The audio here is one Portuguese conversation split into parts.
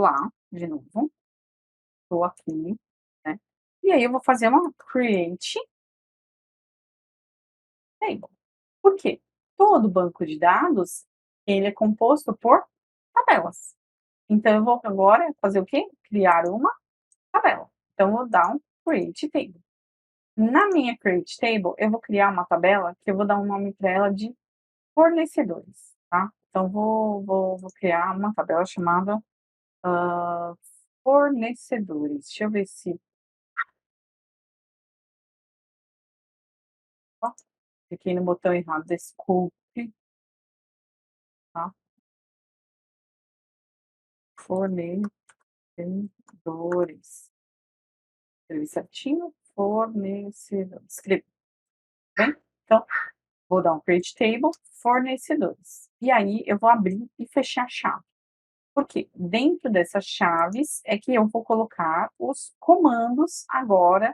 lá, de novo, tô aqui, né, e aí eu vou fazer uma create table. Por quê? Todo banco de dados, ele é composto por tabelas. Então eu vou agora fazer o quê? Criar uma tabela. Então eu vou dar um create table. Na minha create table, eu vou criar uma tabela que eu vou dar um nome para ela de fornecedores, tá? Então vou criar uma tabela chamada, hã, fornecedores. Deixa eu ver se ó, cliquei no botão errado, desculpe, tá? Fornecedores. Escrevi certinho, fornecedores. Escrevi, bem? Então, vou dar um create table, fornecedores. E aí eu vou abrir e fechar a chave. Por quê? Dentro dessas chaves é que eu vou colocar os comandos agora,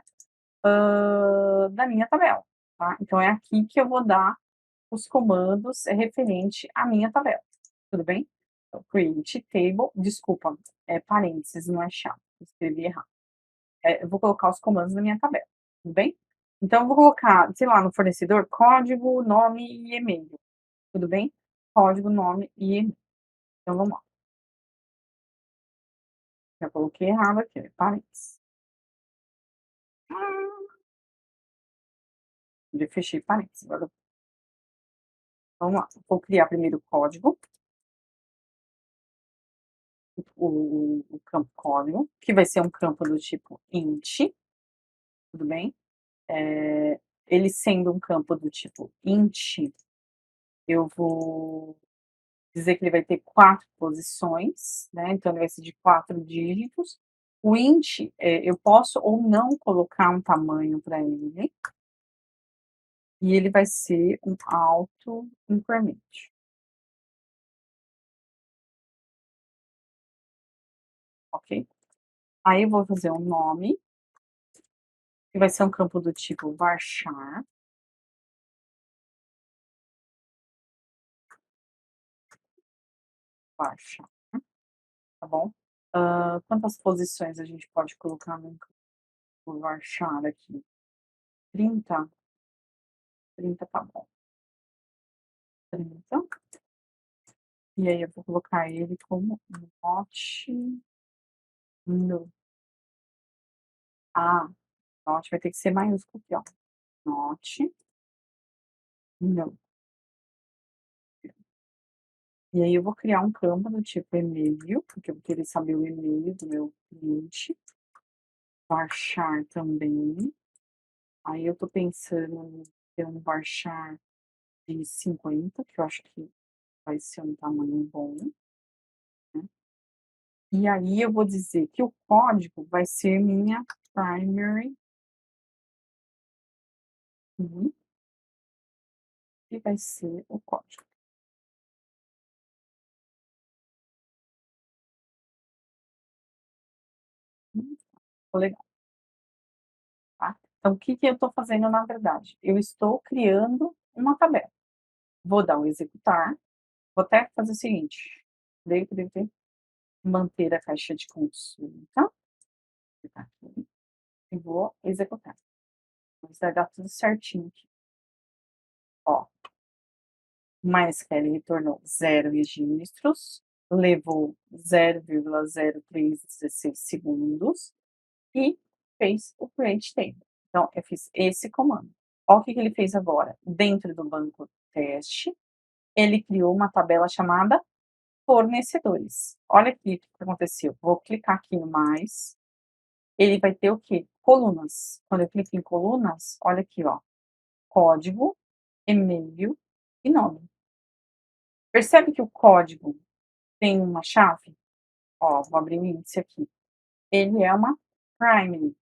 da minha tabela, tá? Então é aqui que eu vou dar os comandos referente à minha tabela, tudo bem? Então create table, desculpa, é parênteses, não é chave, escrevi errado. Eu vou colocar os comandos na minha tabela, tudo bem? Então eu vou colocar, sei lá, no fornecedor, código, nome e e-mail, tudo bem? Código, nome e e-mail. Então vamos lá. Já coloquei errado aqui, parênteses. Já fechei parênteses, agora vamos lá. Vou criar primeiro o código, o campo código, que vai ser um campo do tipo int, tudo bem? Ele sendo um campo do tipo int, eu vou dizer que ele vai ter 4 posições, né, então ele vai ser de 4 dígitos. O int, eu posso ou não colocar um tamanho para ele, e ele vai ser um auto increment, ok? Aí eu vou fazer um nome, que vai ser um campo do tipo varchar, varchar, tá bom? Quantas posições a gente pode colocar num campo varchar aqui? 30. 30 tá bom. 30. E aí eu vou colocar ele como not no. Ah, not vai ter que ser maiúsculo aqui, ó. Not no. E aí eu vou criar um campo do tipo e-mail, porque eu vou querer saber o e-mail do meu cliente. Varchar também. Aí eu tô pensando em ter um varchar de 50, que eu acho que vai ser um tamanho bom, né. E aí eu vou dizer que o código vai ser minha primary key, e vai ser o código. Ficou legal, tá. Então o que que eu tô fazendo na verdade? Eu estou criando uma tabela. Vou dar um executar, vou até fazer o seguinte, manter a caixa de consulta, clicar aqui, e vou executar. Mas vai dar tudo certinho aqui. Ó, MySQL retornou 0 registros, levou 0,0316 segundos e fez o create table. Então, eu fiz esse comando. Olha o que que ele fez agora. Dentro do banco teste, ele criou uma tabela chamada fornecedores. Olha aqui o que aconteceu. Vou clicar aqui no mais. Ele vai ter o quê? Colunas. Quando eu clico em colunas, olha aqui, ó. Código, e-mail e nome. Percebe que o código tem uma chave? Ó, vou abrir o índice aqui. Ele é uma primary,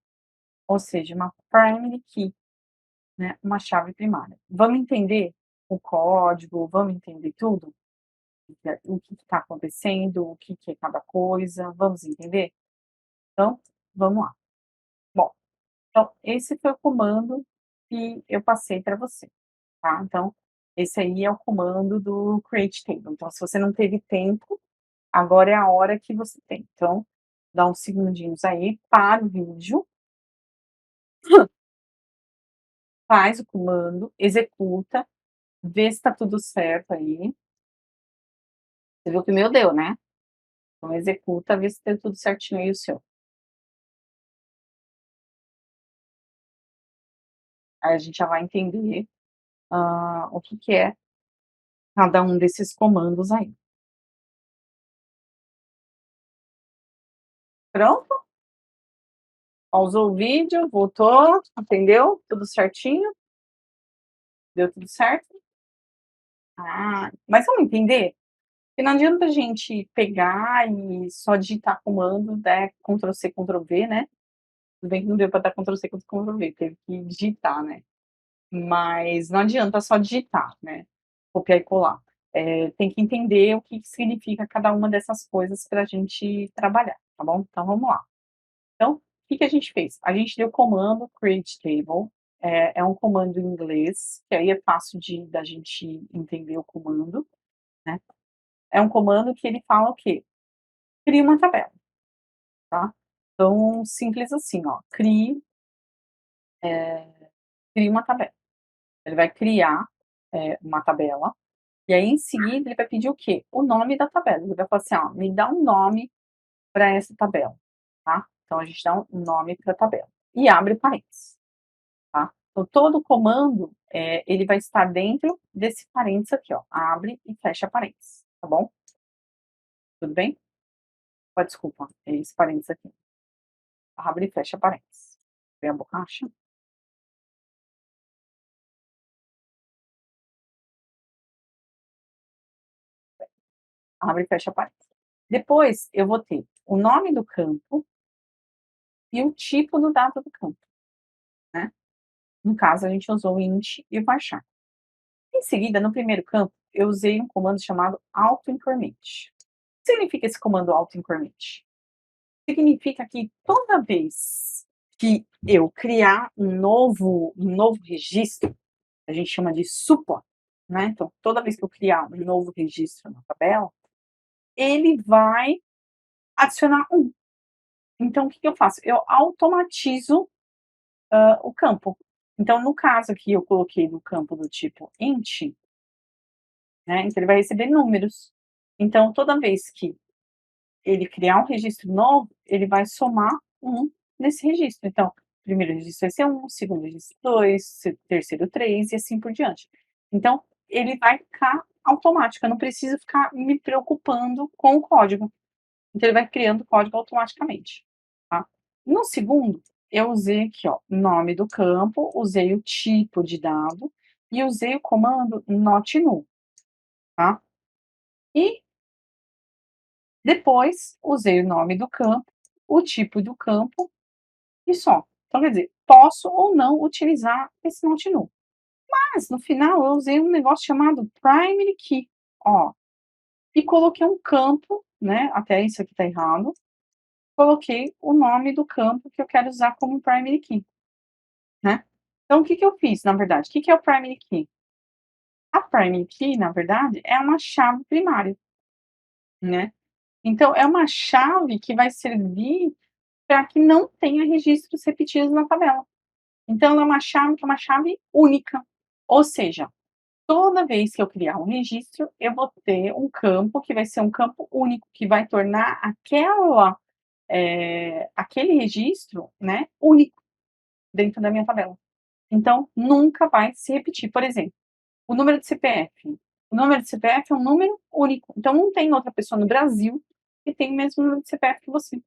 ou seja, uma primary key, né, uma chave primária. Vamos entender o código, vamos entender tudo? O que está acontecendo, o que que é cada coisa, vamos entender? Então, vamos lá. Bom, então esse foi o comando que eu passei para você, tá. Então, esse aí é o comando do create table. Então se você não teve tempo Agora é a hora que você tem. Então, dá uns segundinhos aí, para o vídeo, faz o comando, executa, vê se tá tudo certo aí. Você viu que o meu deu, né? Então executa, vê se deu tudo certinho aí o seu. Aí a gente já vai entender, o que que é cada um desses comandos aí. Pronto? Pausou o vídeo, voltou, entendeu? Tudo certinho? Deu tudo certo? Ah, mas vamos entender? Que não adianta a gente pegar e só digitar comando, né, Ctrl C, Ctrl V, né? Tudo bem que não deu para dar Ctrl C, Ctrl V, teve que digitar, né? Mas não adianta só digitar, né? Copiar e colar. Tem que entender o que significa cada uma dessas coisas para a gente trabalhar, tá bom? Então vamos lá. Então, o que que a gente fez? A gente deu o comando create table, é um comando em inglês, que aí é fácil da gente entender o comando, né? É um comando que ele fala o quê? Cria uma tabela, tá? Então, simples assim, ó, crie uma tabela. Ele vai criar, uma tabela, e aí em seguida ele vai pedir o quê? O nome da tabela. Ele vai falar assim: "Ó, me dá um nome para essa tabela", tá? Então a gente dá um nome para a tabela e abre parênteses, tá? Então todo comando, ele vai estar dentro desse parênteses aqui, ó, abre e fecha parênteses, tá bom? Tudo bem? Desculpa, é esse parênteses aqui, abre e fecha parênteses. Vem a borracha, abre e fecha parênteses. Depois eu vou ter o nome do campo e o tipo do dado do campo, né? No caso, a gente usou o int e o varchar. Em seguida, no primeiro campo, eu usei um comando chamado auto-increment. O que significa esse comando auto-increment? Significa que toda vez que eu criar um novo registro, a gente chama de supla, né? Então, toda vez que eu criar um novo registro na tabela, ele vai adicionar um. Então, o que que eu faço? Eu automatizo o campo. Então, no caso aqui, eu coloquei no campo do tipo int, né? Então, ele vai receber números. Então, toda vez que ele criar um registro novo, ele vai somar um nesse registro. Então, o primeiro registro vai ser um, o segundo registro 2, terceiro 3 e assim por diante. Então, ele vai ficar automático, eu não preciso ficar me preocupando com o código. Então, ele vai criando o código automaticamente, tá? No segundo, eu usei aqui, ó, nome do campo, usei o tipo de dado e usei o comando not null, tá? E depois usei o nome do campo, o tipo do campo e só. Então, quer dizer, posso ou não utilizar esse not null. Mas no final eu usei um negócio chamado primary key, ó, e coloquei um campo, né? Até isso aqui tá errado. Coloquei o nome do campo que eu quero usar como primary key, né? Então, o que que eu fiz, na verdade? O que que é o primary key? A primary key, na verdade, é uma chave primária, né? Então, é uma chave que vai servir para que não tenha registros repetidos na tabela. Então, ela é uma chave que é uma chave única. Ou seja, toda vez que eu criar um registro, eu vou ter um campo que vai ser um campo único, que vai tornar aquele registro, né, único dentro da minha tabela. Então, nunca vai se repetir. Por exemplo, o número de CPF. O número de CPF é um número único. Então, não tem outra pessoa no Brasil que tem o mesmo número de CPF que você.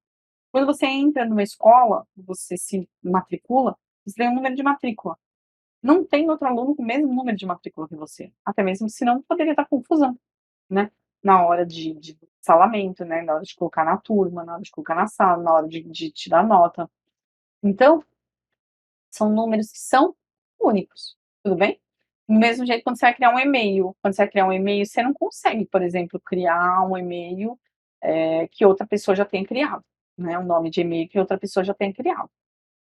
Quando você entra numa escola, você se matricula, você tem um número de matrícula. Não tem outro aluno com o mesmo número de matrícula que você. Até mesmo senão poderia dar confusão, né? Na hora de salamento, né? Na hora de colocar na turma, na hora de colocar na sala, na hora de tirar nota. Então, são números que são únicos, tudo bem? Do mesmo jeito, quando você vai criar um e-mail, quando você vai criar um e-mail, você não consegue, por exemplo, criar um e-mail que outra pessoa já tenha criado, né? Um nome de e-mail que outra pessoa já tenha criado,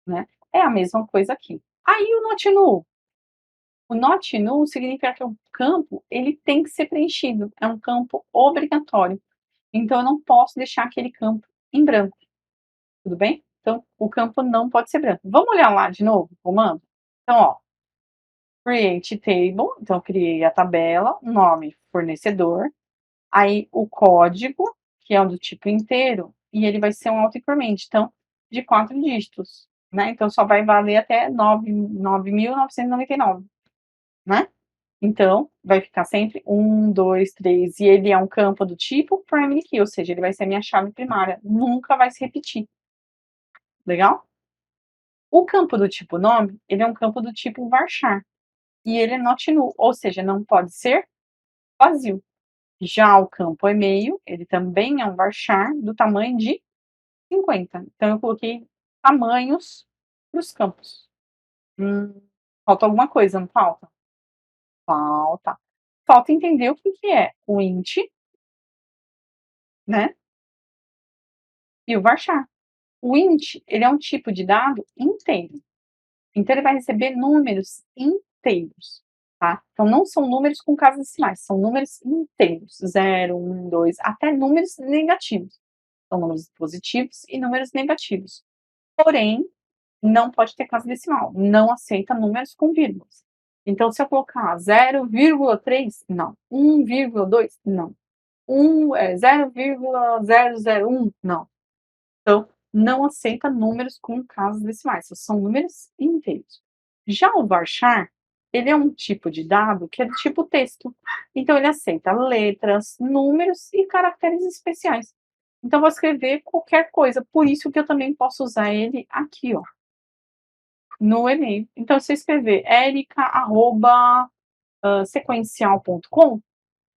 né? É a mesma coisa aqui. Aí o not null significa que o campo ele tem que ser preenchido, é um campo obrigatório. então eu não posso deixar aquele campo em branco, tudo bem? Então o campo não pode ser branco. Vamos olhar lá de novo o comando? Então, ó, create table, então eu criei a tabela, nome fornecedor, aí o código, que é o do tipo inteiro, e ele vai ser um auto-increment, então de 4 dígitos, né? Então só vai valer até 9.999, né? Então vai ficar sempre 1, 2, 3, e ele é um campo do tipo primary key, ou seja, ele vai ser a minha chave primária, nunca vai se repetir. Legal? O campo do tipo nome, ele é um campo do tipo varchar, e ele é not null, ou seja, não pode ser vazio. Já o campo e-mail, ele também é um varchar do tamanho de 50. Então eu coloquei tamanhos para os campos. Falta alguma coisa, não falta? Falta. Falta entender o que que é o int, né, e o varchar. O int, ele é um tipo de dado inteiro. Então ele vai receber números inteiros, tá? Então não são números com casas decimais, são números inteiros, 0, 1, 2, até números negativos. São números positivos e números negativos. Porém, não pode ter casa decimal, não aceita números com vírgulas. Então, se eu colocar 0,3, não. 1,2, não. 0,001, não. Então, não aceita números com casas decimais, são números inteiros. Já o varchar, ele é um tipo de dado que é do tipo texto. Então, ele aceita letras, números e caracteres especiais. Então, vou escrever qualquer coisa, por isso que eu também posso usar ele aqui, ó, no e-mail. Então, se eu escrever erica@sequencial.com,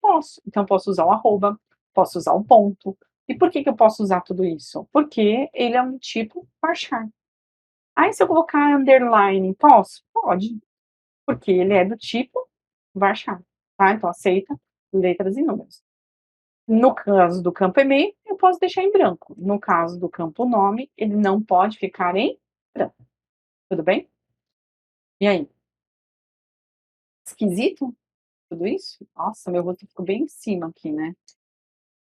posso. Então, posso usar o arroba, posso usar o ponto. E por que que eu posso usar tudo isso? Porque ele é um tipo varchar. Aí, se eu colocar underline, posso? Pode, porque ele é do tipo varchar, tá? Então, aceita letras e números. No caso do campo e-mail, eu posso deixar em branco. No caso do campo nome, ele não pode ficar em branco. Tudo bem? E aí? Esquisito tudo isso? Nossa, meu rosto ficou bem em cima aqui, né?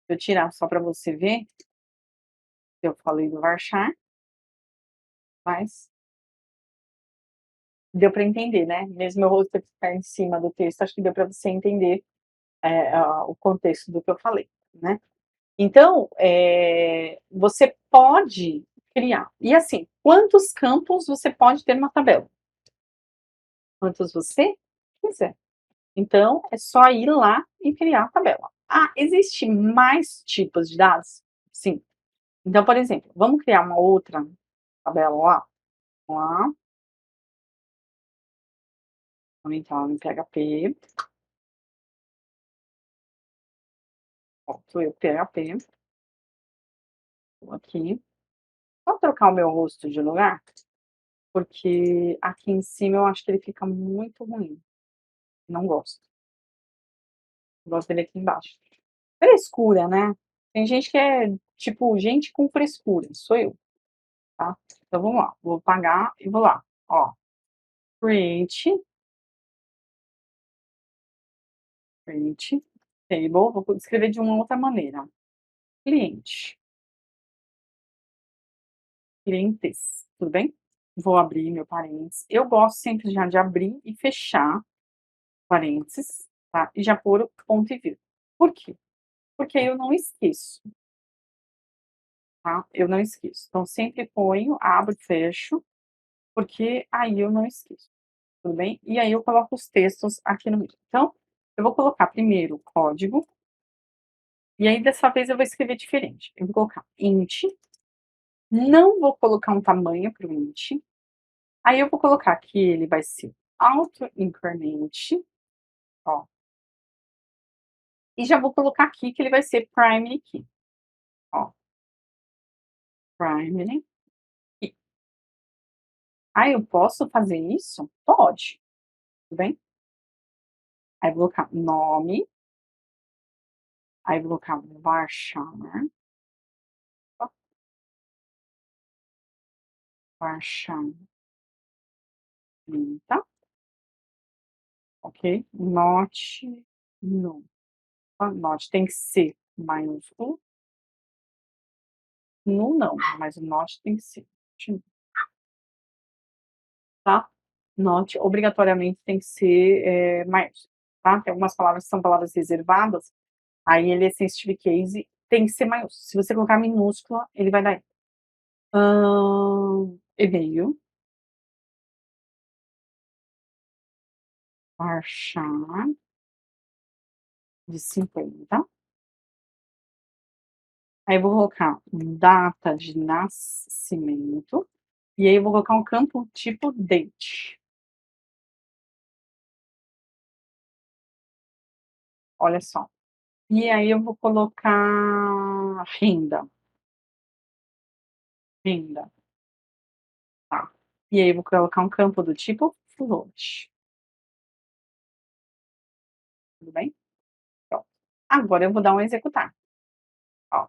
Deixa eu tirar só para você ver que eu falei do varchar, mas deu para entender, né? Mesmo meu rosto ficar em cima do texto, acho que deu para você entender o contexto do que eu falei, né? Então, você pode criar. E assim, quantos campos você pode ter numa tabela? Quantos você quiser. Então, é só ir lá e criar a tabela. Ah, existe mais tipos de dados? Sim. Então, por exemplo, vamos criar uma outra tabela lá. Vamos lá, vamos entrar no PHP. Ó, sou eu, PHP. Tô aqui. Vou trocar o meu rosto de lugar, porque aqui em cima eu acho que ele fica muito ruim. Não gosto. Gosto dele aqui embaixo. Frescura, né? Tem gente que é, tipo, gente com frescura. Sou eu, tá? Então vamos lá. Vou pagar e vou lá. Ó, create, create, table. Vou escrever de uma outra maneira. Cliente, clientes, tudo bem? Vou abrir meu parênteses. Eu gosto sempre já de abrir e fechar parênteses, tá? E já pôr o ponto e vírgula. Por quê? Porque aí eu não esqueço, tá? Eu não esqueço. Então, sempre ponho, abro, fecho, porque aí eu não esqueço, tudo bem? E aí eu coloco os textos aqui no meio. Então, eu vou colocar primeiro o código, e aí dessa vez eu vou escrever diferente. Eu vou colocar int, não vou colocar um tamanho para o int, aí eu vou colocar que ele vai ser auto-increment, ó, e já vou colocar aqui que ele vai ser primary key, ó, primary key. Ah, eu posso fazer isso? Pode, tudo bem? Aí vou colocar nome, aí vou colocar varchar, varchar, tá? Ok? Not, no. Not tem que ser maiúsculo. No não, mas o not tem que ser. Tá? Not obrigatoriamente tem que ser, maiúsculo, tá? Tem algumas palavras que são palavras reservadas, aí ele é sensitive case, tem que ser maiúsculo. Se você colocar minúscula, ele vai dar erro. E-mail, marchar de 50. Aí eu vou colocar data de nascimento, e aí eu vou colocar um campo tipo date. Olha só. E aí eu vou colocar renda, renda, tá. E aí eu vou colocar um campo do tipo float, tudo bem? Pronto. Agora eu vou dar um executar. Ó,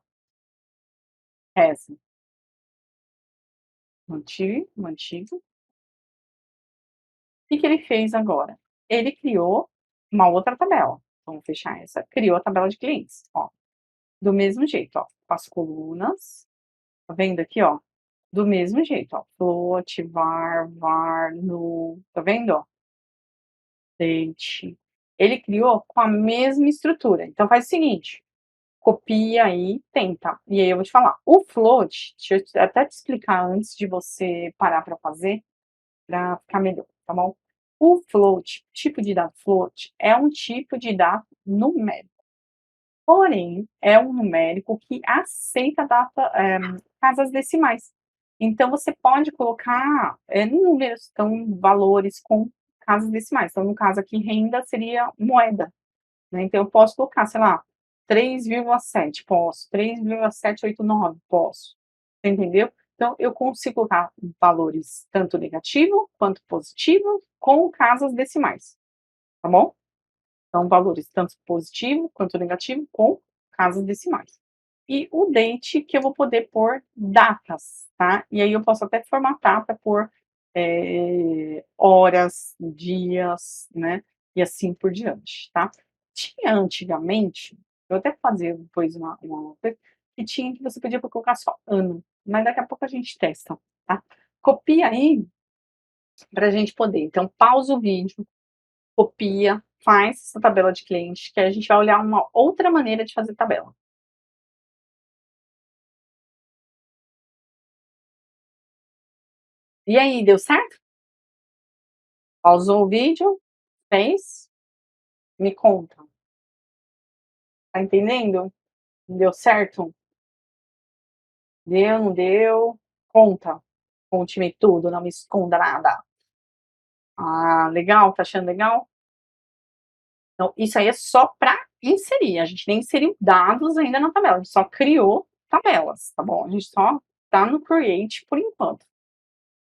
essa, mantive. O que que ele fez agora? Ele criou uma outra tabela. Vamos fechar essa. Criou a tabela de clientes, ó. Do mesmo jeito, ó, com as colunas, tá vendo aqui, ó? Do mesmo jeito, ó, float, var, null, tá vendo, ó? Date. Ele criou com a mesma estrutura. Então faz o seguinte, copia aí, tenta. E aí eu vou te falar, o float, deixa eu até te explicar antes de você parar para fazer, para ficar melhor, tá bom? O float, tipo de dado float, é um tipo de dado numérico. Porém, é um numérico que aceita casas decimais. Então, você pode colocar números, então, valores com casas decimais. Então, no caso aqui, renda seria moeda, né? Então, eu posso colocar, sei lá, 3,7, posso. 3,789, posso. Você entendeu? Então, eu consigo colocar valores tanto negativo quanto positivo com casas decimais, tá bom? Então, valores tanto positivo quanto negativo com casas decimais. E o date que eu vou poder pôr datas, tá? E aí eu posso até formatar para pôr horas, dias, né? E assim por diante, tá? Tinha antigamente, eu até fazer depois uma coisa, que tinha que você podia colocar só ano, mas daqui a pouco a gente testa, tá? Copia aí para a gente poder. Então, pausa o vídeo, copia, faz essa tabela de cliente, que a gente vai olhar uma outra maneira de fazer tabela. E aí, deu certo? Pausou o vídeo? Fez? Me conta. Tá entendendo? Deu certo? Deu, não deu? Conta. Conte-me tudo, não me esconda nada. Ah, legal? Tá achando legal? Então, isso aí é só para inserir. A gente nem inseriu dados ainda na tabela, a gente só criou tabelas, tá bom? A gente só tá no create por enquanto.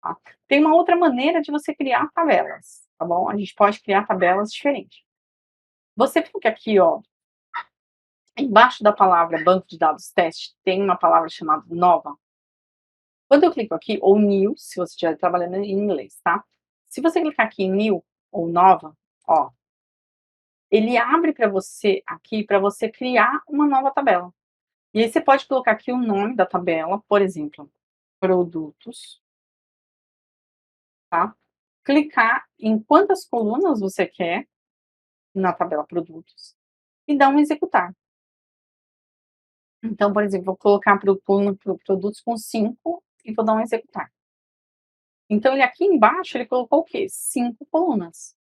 Tá? Tem uma outra maneira de você criar tabelas, tá bom? A gente pode criar tabelas diferentes. Você fica aqui, ó, embaixo da palavra banco de dados teste, tem uma palavra chamada nova. Quando eu clico aqui, ou new, se você estiver trabalhando em inglês, tá? Se você clicar aqui em new ou nova, ó, ele abre para você aqui para você criar uma nova tabela. E aí você pode colocar aqui o nome da tabela, por exemplo, produtos, tá? Clicar em quantas colunas você quer na tabela produtos e dar um executar. Então, por exemplo, vou colocar produtos com 5 e vou dar um executar. Então, ele aqui embaixo, ele colocou o quê? 5 colunas.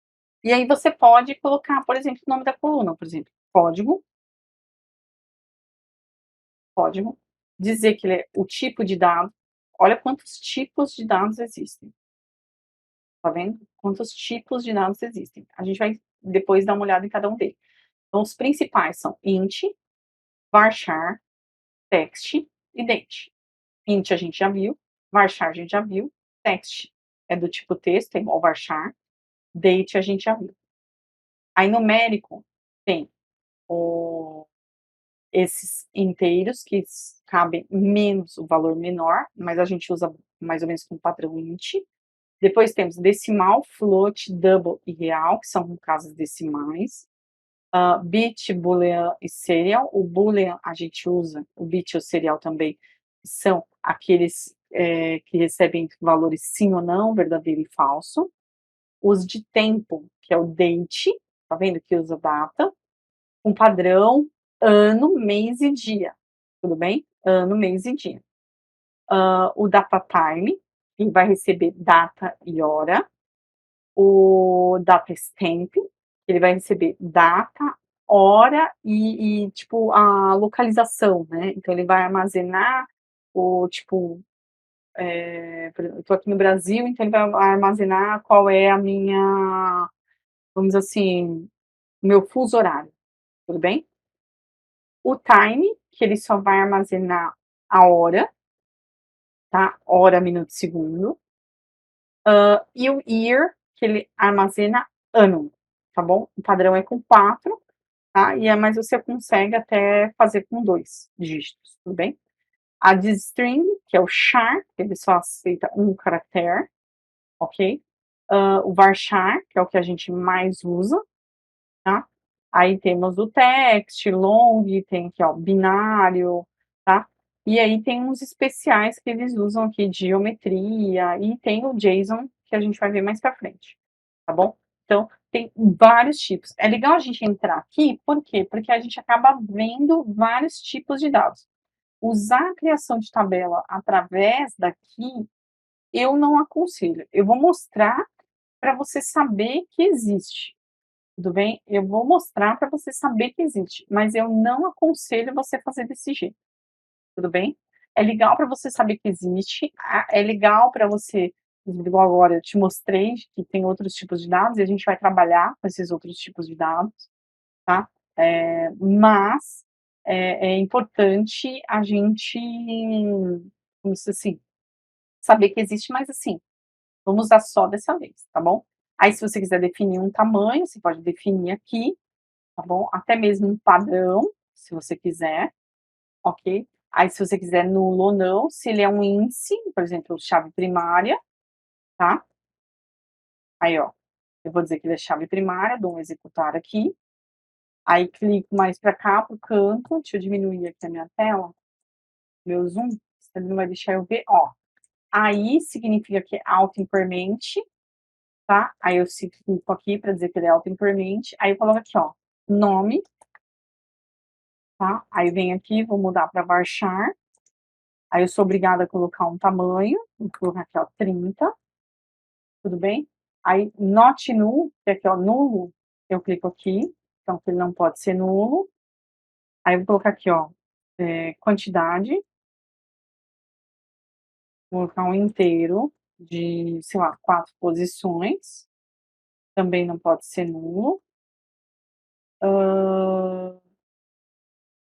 E aí você pode colocar, por exemplo, o nome da coluna, por exemplo, código, dizer que ele é o tipo de dado. Olha quantos tipos de dados existem. Tá vendo? Quantos tipos de dados existem. A gente vai depois dar uma olhada em cada um deles. Então, os principais são int, varchar, text e date. Int a gente já viu, varchar a gente já viu, text é do tipo texto, é igual varchar, date a gente já viu. Aí numérico tem o, esses inteiros que cabem menos o valor menor, mas a gente usa mais ou menos com padrão int. Depois temos decimal, float, double e real, que são casas decimais. Bit, boolean e serial. O boolean a gente usa, o bit e o serial também são aqueles, que recebem valores sim ou não, verdadeiro e falso. Os de tempo, que é o date, tá vendo que usa data, um padrão, ano, mês e dia, tudo bem? Ano, mês e dia. O data time, que vai receber data e hora. O data stamp, ele vai receber data, hora tipo, a localização, né. Então ele vai armazenar o tipo, por exemplo, eu tô aqui no Brasil, então ele vai armazenar qual é a minha, vamos dizer assim, o meu fuso horário, tudo bem? O time, que ele só vai armazenar a hora, tá, hora, minuto e segundo. E o year, que ele armazena ano, tá bom? O padrão é com 4, tá, mas você consegue até fazer com 2 dígitos, tudo bem? A de string, que é o char, que ele só aceita um caractere, ok? O varchar, que é o que a gente mais usa, tá? Aí temos o text, long, tem aqui, ó, binário, tá? E aí tem uns especiais que eles usam aqui de geometria, e tem o JSON, que a gente vai ver mais pra frente, tá bom? Então, tem vários tipos. É legal a gente entrar aqui, por quê? Porque a gente acaba vendo vários tipos de dados. Usar a criação de tabela através daqui, eu não aconselho. Eu vou mostrar para você saber que existe, tudo bem? Eu vou mostrar para você saber que existe, mas eu não aconselho você fazer desse jeito, tudo bem? É legal para você saber que existe, é legal para você, igual agora eu te mostrei que tem outros tipos de dados e a gente vai trabalhar com esses outros tipos de dados, tá? Mas é importante a gente, como se assim, saber que existe, mas assim, vamos usar só dessa vez, tá bom? Aí se você quiser definir um tamanho, você pode definir aqui, tá bom? Até mesmo um padrão, se você quiser, ok? Aí se você quiser nulo ou não, se ele é um índice, por exemplo, chave primária, tá? Aí, ó, eu vou dizer que ele é chave primária, dou um executar aqui, aí clico mais para cá, para o canto, deixa eu diminuir aqui a minha tela, meu zoom, ele não vai deixar eu ver, ó. Aí significa que é auto-increment, tá? Aí eu clico aqui para dizer que ele é auto-increment, aí eu coloco aqui, ó, nome, tá? Aí vem aqui, vou mudar para varchar, aí eu sou obrigada a colocar um tamanho, vou colocar aqui, ó, 30, tudo bem? Aí not null, que é aqui, ó, nulo, eu clico aqui, então que ele não pode ser nulo. Aí eu vou colocar aqui, ó, quantidade, vou colocar um inteiro de, sei lá, 4 posições, também não pode ser nulo.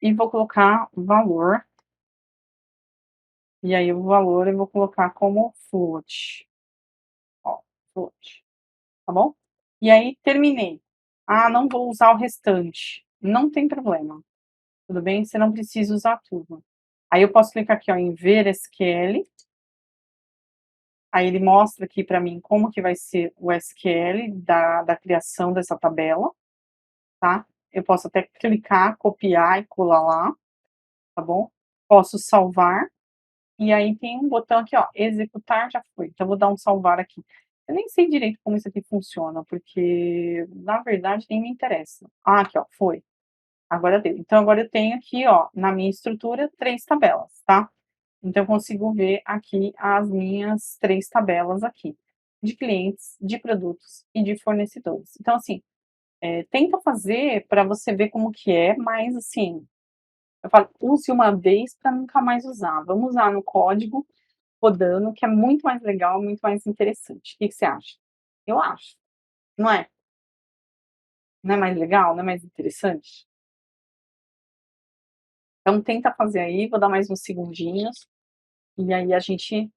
E vou colocar valor, e aí o valor eu vou colocar como float, ó, float, tá bom? E aí terminei. Ah, não vou usar o restante. Não tem problema, tudo bem? Você não precisa usar tudo. Aí eu posso clicar aqui, ó, em ver SQL, aí ele mostra aqui para mim como que vai ser o SQL da criação dessa tabela, tá? Eu posso até clicar, copiar e colar lá, tá bom? Posso salvar, e aí tem um botão aqui, ó, executar já foi. Então eu vou dar um salvar aqui. Eu nem sei direito como isso aqui funciona, porque na verdade nem me interessa. Ah, aqui, ó, foi. Agora deu. Então agora eu tenho aqui, ó, na minha estrutura, 3 tabelas, tá? Então eu consigo ver aqui as minhas 3 tabelas aqui, de clientes, de produtos e de fornecedores. Então assim, tenta fazer para você ver como que é, mas assim, eu falo, use uma vez para nunca mais usar. Vamos usar no código rodando, que é muito mais legal, muito mais interessante. O que que você acha? Eu acho, não é? Não é mais legal? Não é mais interessante? Então tenta fazer aí, vou dar mais uns segundinhos, e aí a gente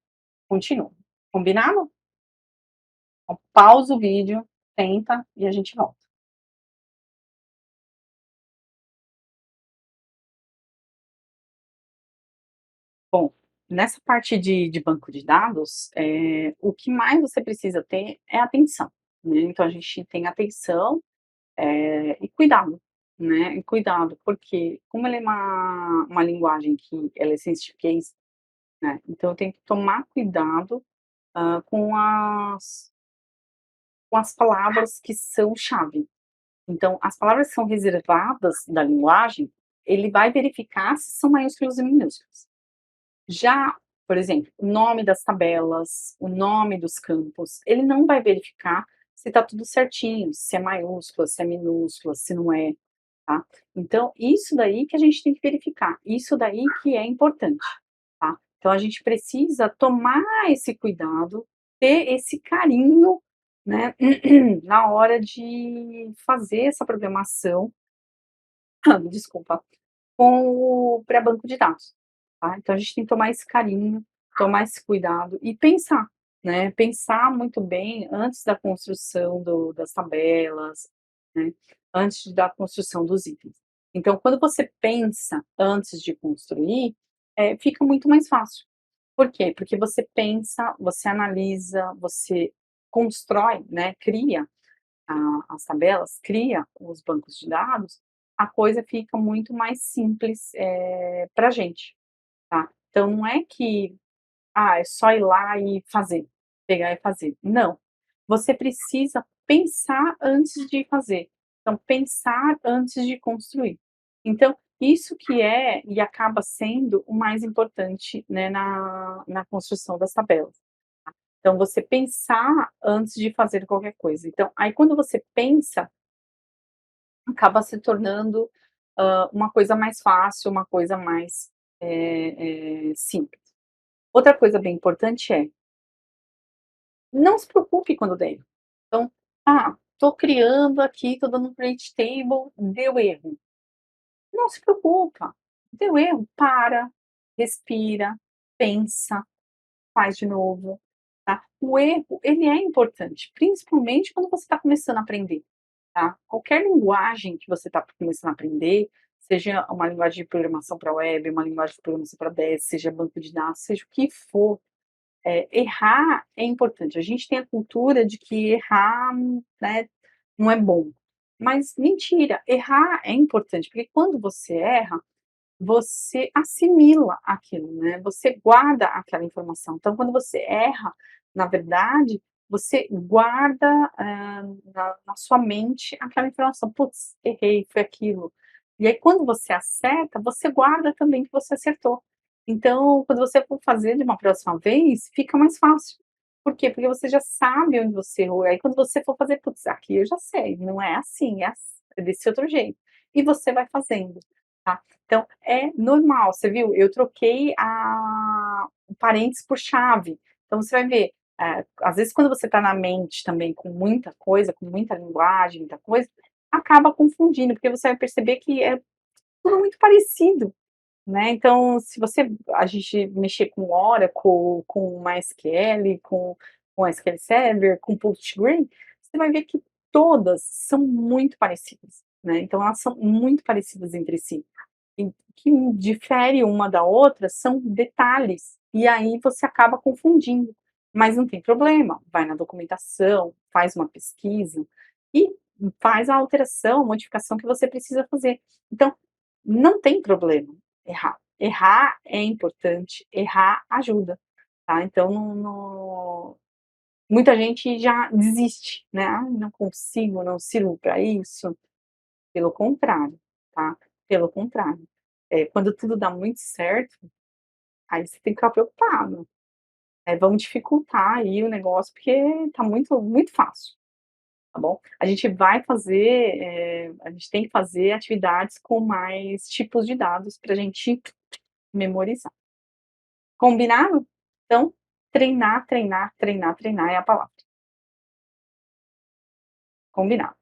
continua. Combinado? Então, pausa o vídeo, tenta e a gente volta. Bom, nessa parte de banco de dados, o que mais você precisa ter é atenção, né? Então a gente tem atenção, e cuidado, né? E cuidado, porque como ele é uma linguagem que ela é sensitive case, né. Então eu tenho que tomar cuidado, com as palavras que são chave. Então, as palavras que são reservadas da linguagem, ele vai verificar se são maiúsculas e minúsculas. Já, por exemplo, o nome das tabelas, o nome dos campos, ele não vai verificar se está tudo certinho, se é maiúscula, se é minúscula, se não é, tá. Então, isso daí que a gente tem que verificar, isso daí que é importante, tá. Então a gente precisa tomar esse cuidado, ter esse carinho, né, na hora de fazer essa programação, desculpa, com o pré-banco de dados, tá. Então a gente tem que tomar esse carinho, tomar esse cuidado e pensar, né, pensar muito bem antes da construção das tabelas, né, antes da construção dos itens. Então quando você pensa antes de construir, fica muito mais fácil. Por quê? Porque você pensa, você analisa, você constrói, né, cria as tabelas, cria os bancos de dados, a coisa fica muito mais simples, pra gente, tá. Então não é que, é só ir lá e fazer, pegar e fazer. Não, você precisa pensar antes de fazer. Então pensar antes de construir. Então, isso que é e acaba sendo o mais importante, né, na construção das tabelas. Então você pensar antes de fazer qualquer coisa. Então, aí quando você pensa, acaba se tornando, uma coisa mais fácil, uma coisa mais, simples. Outra coisa bem importante é, não se preocupe quando der erro. Então, tô criando aqui, tô dando um create table, deu erro. Não se preocupa, deu erro, para, respira, pensa, faz de novo, tá. O erro, ele é importante, principalmente quando você está começando a aprender, tá. Qualquer linguagem que você está começando a aprender, seja uma linguagem de programação para web, uma linguagem de programação para DES, seja banco de dados, seja o que for, errar é importante. A gente tem a cultura de que errar, né, não é bom. Mas mentira, errar é importante, porque quando você erra, você assimila aquilo, né, você guarda aquela informação. Então quando você erra, na verdade, você guarda, na sua mente aquela informação: "Putz, errei, foi aquilo". E aí quando você acerta, você guarda também que você acertou. Então, quando você for fazer de uma próxima vez, fica mais fácil. Por quê? Porque você já sabe onde você errou, aí quando você for fazer: "Putz, aqui eu já sei, não é assim, é desse outro jeito". E você vai fazendo, tá. Então, é normal, você viu, eu troquei o parênteses por chave. Então você vai ver, às vezes quando você está na mente também com muita coisa, com muita linguagem, muita coisa, acaba confundindo, porque você vai perceber que é tudo muito parecido, né. Então se a gente mexer com Oracle, com MySQL, com SQL Server, com Postgre, você vai ver que todas são muito parecidas, né. Então elas são muito parecidas entre si. O que difere uma da outra são detalhes, e aí você acaba confundindo. Mas não tem problema, vai na documentação, faz uma pesquisa e faz a alteração, a modificação que você precisa fazer. Então, não tem problema errar. Errar é importante, errar ajuda, tá. Então muita gente já desiste, né: "Ai, não consigo, não sirvo para isso". Pelo contrário, tá, pelo contrário. Quando tudo dá muito certo, aí você tem que ficar preocupado. Vamos dificultar aí o negócio, porque tá muito muito fácil, tá bom. A gente tem que fazer atividades com mais tipos de dados pra gente memorizar. Combinado? Então, treinar, treinar, treinar, treinar é a palavra. Combinado.